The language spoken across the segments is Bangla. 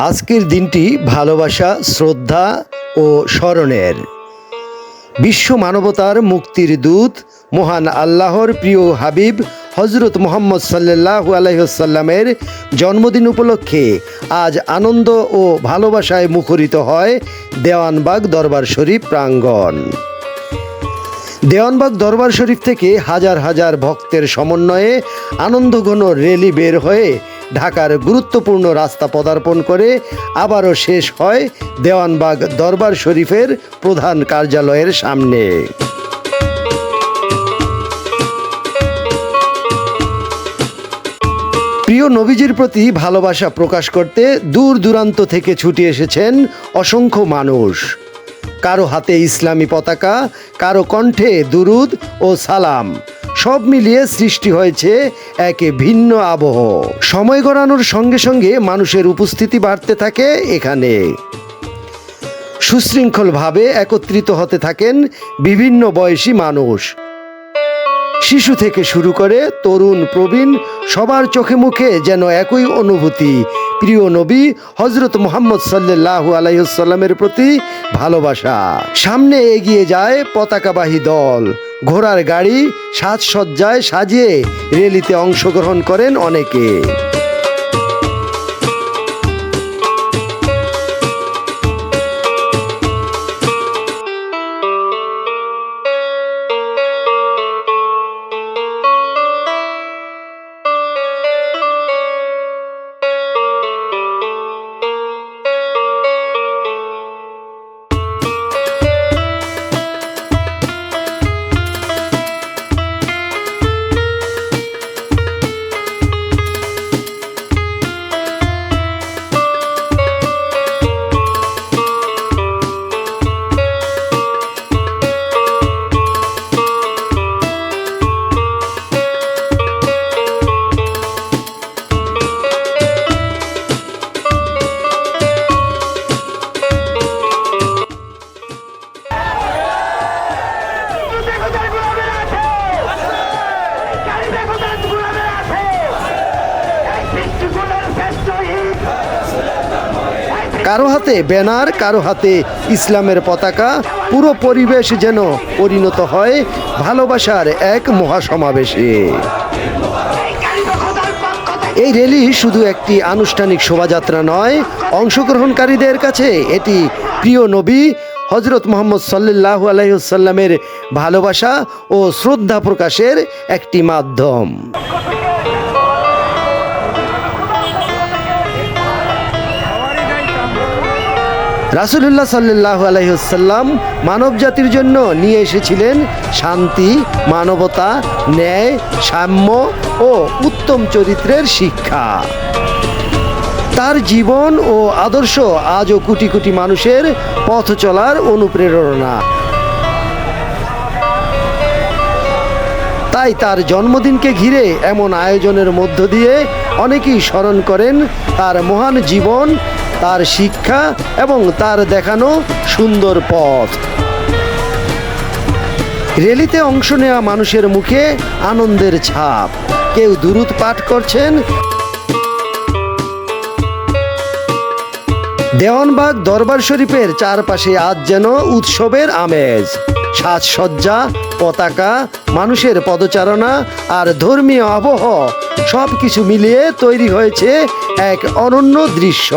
আজকের দিনটি ভালোবাসা, শ্রদ্ধা ও স্মরণের। বিশ্ব মানবতার মুক্তির দূত মহান আল্লাহর প্রিয় হাবিব হজরত মুহাম্মদ সাল্লাল্লাহু আলাইহি ওয়াসাল্লামের জন্মদিন উপলক্ষে আজ আনন্দ ও ভালোবাসায় মুখরিত হয় দেওয়ানবাগ দরবার শরীফ প্রাঙ্গণ। দেওয়ানবাগ দরবার শরীফ থেকে হাজার হাজার ভক্তের সমন্বয়ে আনন্দঘন র্যালি বের হয়ে ঢাকার গুরুত্বপূর্ণ রাস্তা পদার্পণ করে আবারও শেষ হয় দেওয়ানবাগ দরবার শরীফের প্রধান কার্যালয়ের সামনে। প্রিয় নবীজির প্রতি ভালোবাসা প্রকাশ করতে দূর দূরান্ত থেকে ছুটে এসেছেন অসংখ্য মানুষ। কারো হাতে ইসলামী পতাকা, কারো কণ্ঠে দুরুদ ও সালাম, সব মিলিয়ে সৃষ্টি হয়েছে এক ভিন্ন আবহ। সময় গড়ানোর সঙ্গে সঙ্গে মানুষের উপস্থিতি বাড়তে থাকে এখানে। সুশৃঙ্খলভাবে একত্রিত হতে থাকেন বিভিন্ন বয়সী মানুষ। শিশু থেকে শুরু করে তরুণ প্রবীণ সবার চোখে মুখে যেন একই অনুভূতি, প্রিয় নবী হজরত মুহাম্মদ সাল্লাল্লাহু আলাইহি ওয়াসাল্লামের প্রতি ভালোবাসা। সামনে এগিয়ে যায় পতাকাবাহী দল, ঘোড়ার গাড়ি সাজসজ্জায় সাজিয়ে র্যালিতে অংশগ্রহণ করেন অনেকে। কারো হাতে ব্যানার, কারো হাতে ইসলামের পতাকা, পুরো পরিবেশ যেন পরিণত হয় ভালোবাসার এক মহাসমাবেশে। এই র্যালি শুধু একটি আনুষ্ঠানিক শোভাযাত্রা নয়, অংশগ্রহণকারীদের কাছে এটি প্রিয় নবী হজরত মুহাম্মদ সাল্লাল্লাহু আলাইহি ওয়াসাল্লামের ভালোবাসা ও শ্রদ্ধা প্রকাশের একটি মাধ্যম। রাসূলুল্লাহ সাল্লাল্লাহু আলাইহি ওয়াসাল্লাম মানব জাতির জন্য নিয়ে এসেছিলেন শান্তি, মানবতা, ন্যায়, সাম্য ও উত্তম চরিত্রের শিক্ষা। তার জীবন ও আদর্শ আজও কোটি কোটি মানুষের পথ চলার অনুপ্রেরণা। তাই তার জন্মদিনকে ঘিরে এমন আয়োজনের মধ্য দিয়ে অনেকেই স্মরণ করেন তার মহান জীবন, তার শিক্ষা এবং তার দেখানো সুন্দর পথ। র্যালিতে অংশ নেওয়া মানুষের মুখে আনন্দের ছাপ, কেউ দুরূদ পাঠ করছেন। দেওয়ানবাগ দরবার শরীফের চারপাশে আজ যেন উৎসবের আমেজ। সাজসজ্জা, পতাকা, মানুষের পদচারণা আর ধর্মীয় আবহ সব কিছু মিলিয়ে তৈরি হয়েছে এক অনন্য দৃশ্য।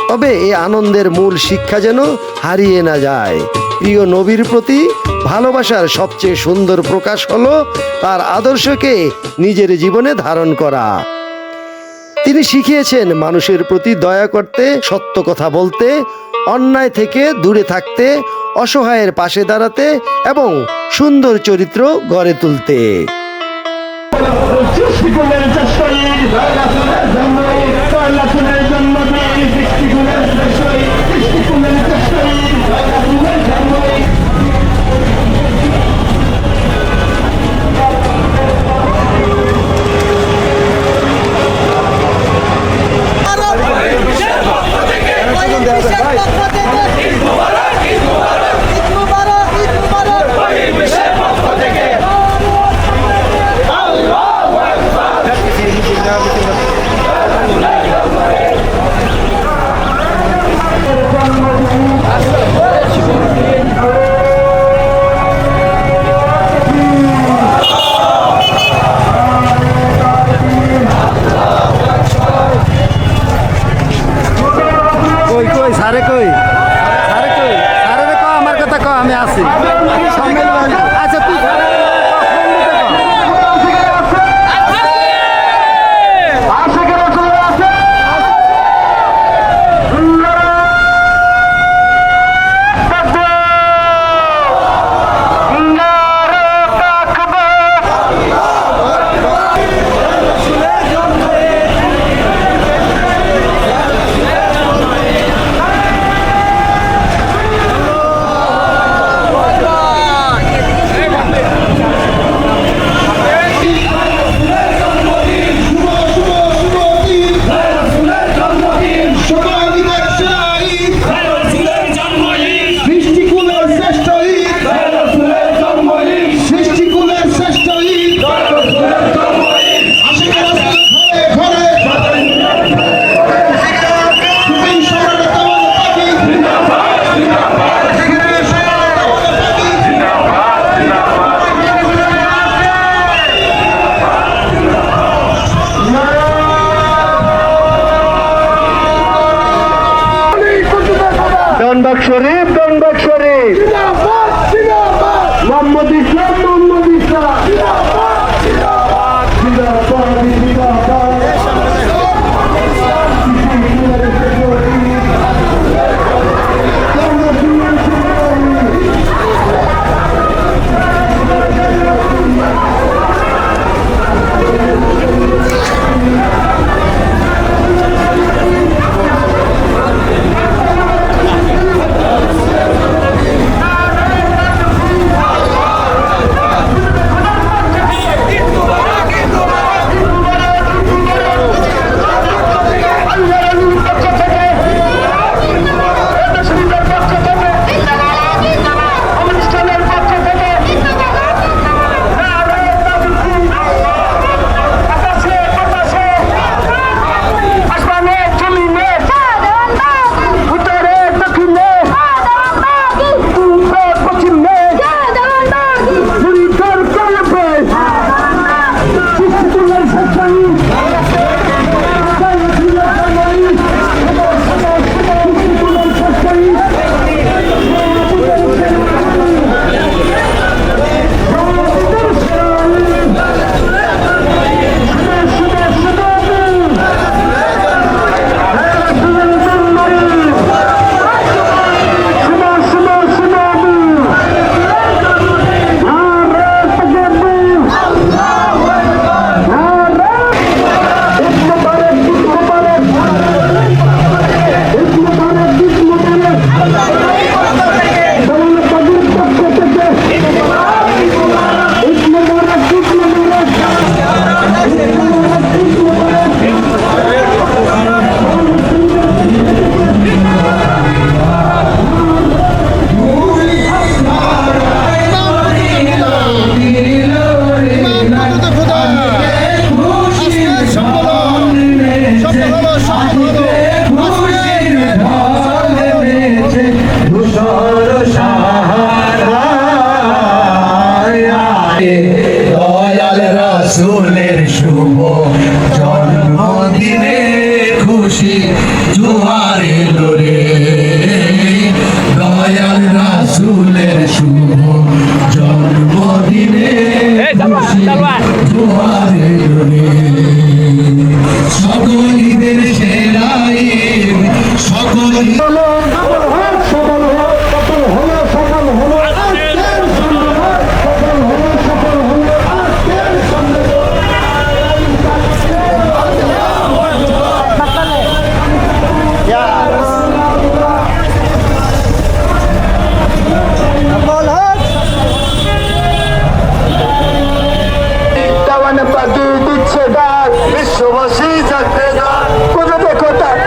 তবে এই আনন্দের মূল শিক্ষা যেন হারিয়ে না যায়। প্রিয় নবীর প্রতি ভালোবাসার সবচেয়ে সুন্দর প্রকাশ হলো তার আদর্শকে নিজের জীবনে ধারণ করা। তিনি শিখিয়েছেন মানুষের প্রতি দয়া করতে, সত্য কথা বলতে, অন্যায় থেকে দূরে থাকতে, অসহায়ের পাশে দাঁড়াতে এবং সুন্দর চরিত্র গড়ে তুলতে। দেওয়ানবাগ শরীফ, দেওয়ানবাগ শরীফ। মোহাম্মদ ইসলাম, মোহাম্মদ ইসলাম। দয়াল রাসূলের শুভ জন্মদিনে খুশি জোয়ার এলো রে। দয়াল রাসূলের শুভ জন্মদিনে খুশি জোয়ার এলো রে। সকল ঈদের সেরা ঈদ, সকল বিশ্ববাসী জানতে দান কোথায় কোথায়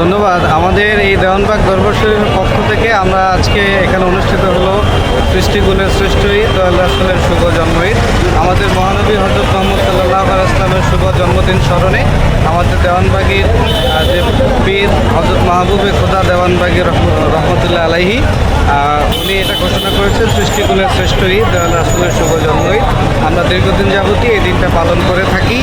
ধন্যবাদ। আমাদের এই দেওয়ানবাগ দরবার শরীফের পক্ষ থেকে আমরা আজকে এখানে অনুষ্ঠিত হলো সৃষ্টিগুণের শ্রেষ্ঠ ঈদ দয়াল রাসূলের শুভ জন্ম ঈদ। আমাদের মহানবী হযরত মুহাম্মদ সাল্লাল্লাহু আলাইহি ওয়াসাল্লামের শুভ জন্মদিন স্মরণে আমাদের দেওয়ানবাগীর যে পীর হযরত মাহবুবে খোদা দেওয়ানবাগী রহমতুল্লাহ আলাইহি উনি এটা ঘোষণা করেছেন সৃষ্টিকুলের শ্রেষ্ঠ ঈদ দয়াল রাসূলের শুভ জন্ম ঈদ। আমরা দীর্ঘদিন যাবতই এই দিনটা পালন করে থাকি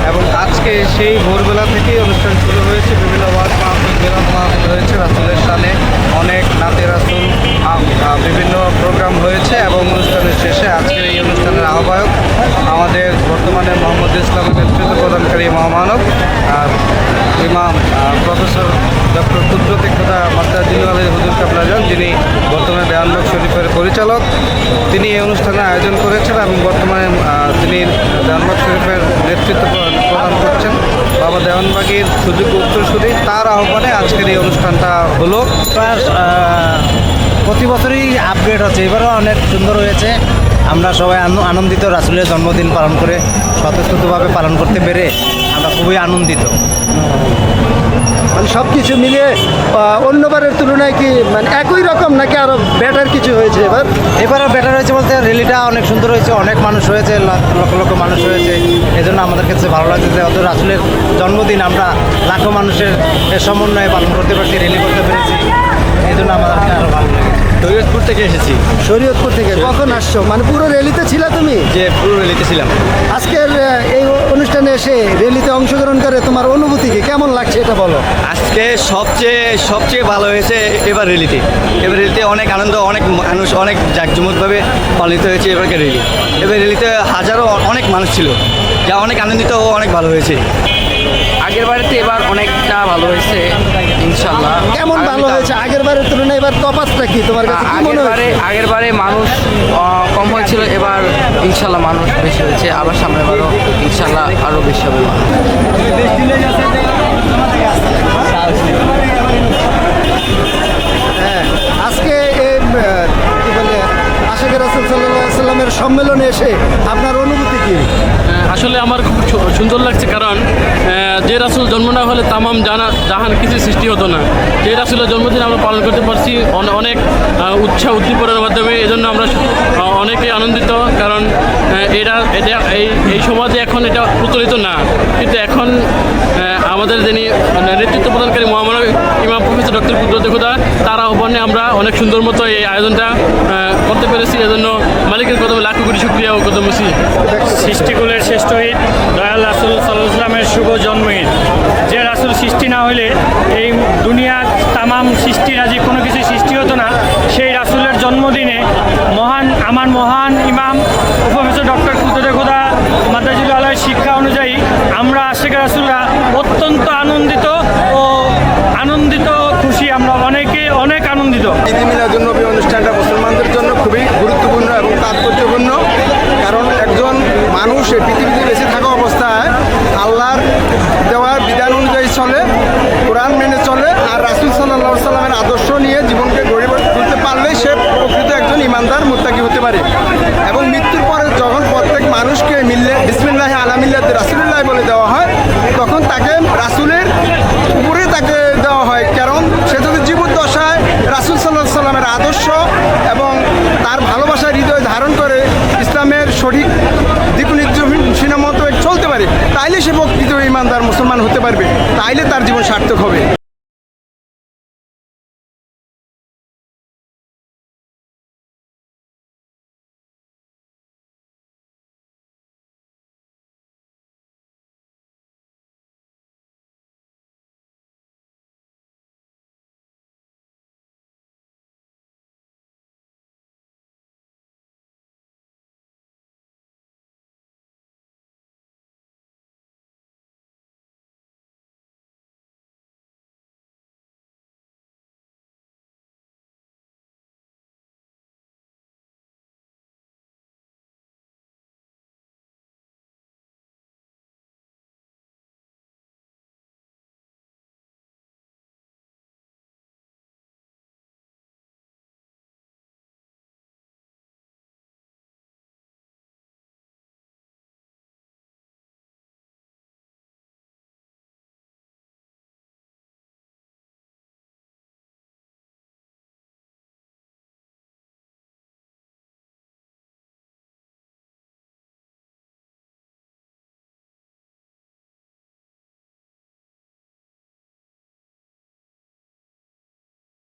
এবং আজকে সেই ভোরবেলা থেকেই অনুষ্ঠান শুরু হয়েছে। বিভিন্ন ওয়াজ মাহফিল, মিলাদ মাহফিল হয়েছে, রাসূলের শানে অনেক নাতে রাসূল, বিভিন্ন প্রোগ্রাম হয়েছে এবং অনুষ্ঠানের শেষে আজকের এই অনুষ্ঠানের আহ্বায়ক আমাদের বর্তমানে মোহাম্মদ ইসলামের নেতৃত্ব প্রদানকারী মহামানব ইমাম প্রফেসর ডক্টর কুদরতে খোদা মাদ্দাজিল আলী হুজুর কাবলাজান, যিনি বর্তমানে দেওয়ানবাগ শরীফের পরিচালক, তিনি এই অনুষ্ঠানের আয়োজন করেছেন এবং বর্তমানে তিনি দেওয়ানবাগ শরীফের নেতৃত্ব প্রদান করছেন। বাবা দেওয়ানবাগীর সুযোগ্য উত্তরসূরি, তার আহ্বানে আজকের এই অনুষ্ঠানটা হলো। প্রতি বছরই আপডেট হচ্ছে, এবারও অনেক সুন্দর হয়েছে। আমরা সবাই আনন্দিত, রাসূলের জন্মদিন পালন করে স্বতঃস্ফূর্তভাবে পালন করতে পেরে আমরা খুবই আনন্দিত। মানে সব কিছু মিলিয়ে অন্যবারের তুলনায় কি মানে একই রকম নাকি আরো বেটার কিছু হয়েছে এবার? এবারও বেটার হয়েছে বলতে র্যালিটা অনেক সুন্দর হয়েছে, অনেক মানুষ হয়েছে, লক্ষ লক্ষ মানুষ হয়েছে। এই জন্য আমাদের কাছে ভালো লাগছে যে অত রাসূলের জন্মদিন আমরা লাখো মানুষের সমন্বয়ে পালন করতে পারছি, র্যালি করতে পেরেছি। এই জন্য আমাদের আরও ভালো লাগে। শরীয়তপুর থেকে এসেছি। শরীয়তপুর থেকে কখন আসছো? মানে পুরো র্যালিতে ছিলা তুমি? যে পুরো র্যালিতে ছিলাম। আজকের এই অনুষ্ঠানে এসে র্যালিতে অংশগ্রহণ করে তোমার অনুভূতি কি, কেমন লাগছে এটা বলো? আজকে সবচেয়ে ভালো হয়েছে এবার র্যালিতে অনেক আনন্দ, অনেক মানুষ অনেক জাঁকজমকভাবে পালিত হয়েছে এবারকার র্যালি। এবার র্যালিতে হাজারো অনেক মানুষ ছিল, যা অনেক আনন্দিত ও অনেক ভালো হয়েছে। আগের বারেতে এবার অনেকটা ভালো হয়েছে ইনশাল্লাহ। কেমন ভালো হয়েছে আগের বারের তুলনায়? এবার তফাৎটা কি তোমার কাছে কি মনে হচ্ছে? আগের বারে মানুষ কম হয়েছিল, এবার ইনশাল্লাহ মানুষ বেশি হয়েছে। আবার সামনের বারও ইনশাল্লাহ আরও বেশি হবে মানুষ। হ্যাঁ, আজকে এই কি বলে আশিকের রাসূল সাল্লাল্লাহু আলাইহি সাল্লামের সম্মেলনে এসে আপনার অনুভূতি কি? আসলে আমার খুব সুন্দর লাগছে, কারণ যে রাসূল জন্ম না হলে তামাম জাহান কিছু সৃষ্টি হতো না। যে রাসূলের জন্মদিন আমরা পালন করতে পারছি অনেক উৎসাহ উদ্দীপনার মাধ্যমে। এজন্য আমরা অনেকে আনন্দিত, কারণ এটা এই সমাজে এখন এটা প্রচলিত না। কিন্তু এখন আমাদের যিনি নেতৃত্ব প্রদানকারী মহামানব ইমাম প্রফেসর ডক্টর কুদরতে খোদা, তার আহ্বানে আমরা অনেক সুন্দর মতো এই আয়োজনটা করতে পেরেছি। এজন্য মালিকের কদমে লাখো কোটি শুকরিয়া ও কদমসি। সৃষ্টিকুলের শ্রেষ্ঠ ঈদ দয়াল রাসূল সাল্লাল্লাহু আলাইহি ওয়াসাল্লামের শুভ জন্ম ঈদ। যে রাসূল সৃষ্টি না হলে এই দুনিয়ার তামাম সৃষ্টিরাজি কোনো কিছু সৃষ্টি হতো না। সেই রাসূলের জন্মদিনে আমার মহান ইমাম প্রফেসর ডক্টর কুদরতে খোদা মাদ্দাজিল আলাইহির শিক্ষা অনুযায়ী আমরা আশিকের রাসূলরা অত্যন্ত আনন্দিত খুশি। আমরা অনেক আনন্দিত। ঈদ মিলাদুন্নবী অনুষ্ঠানটা মুসলমানদের জন্য খুবই গুরুত্বপূর্ণ এবং তাৎপর্যপূর্ণ, কারণ একজন মানুষ এই পৃথিবীতে বেঁচে থাকা অবস্থায় আল্লাহর দেওয়ার বিধান অনুযায়ী চলে, কোরআন মেনে চলে, আর রাসূল সাল্লাল্লাহু আলাইহি সাল্লামের আদর্শ নিয়ে জীবনকে গড়ে তুলতে পারলেই সে প্রকৃত একজন ইমানদার মুত্তাকি হতে পারে। এবং মৃত্যুর পরে যখন প্রত্যেক মানুষকে বিসমিল্লাহি আলা মিল্লাতি রাসূলিল্লাহ বলে দেওয়া হয়, তখন তাকে রাসূলের উপরে তাকে দেওয়া হয়, কারণ সে যদি জীবদ্দশায় রাসূল সাল্লাল্লাহু আলাইহি সাল্লামের আদর্শ এবং তার ভালোবাসার হৃদয় ধারণ করে ইসলামের সঠিক দিক নির্দেশনা মতো চলতে পারে, তাইলে সে প্রকৃত ইমানদার মুসলমান হতে পারবে, তাইলে তার জীবন সার্থক হবে।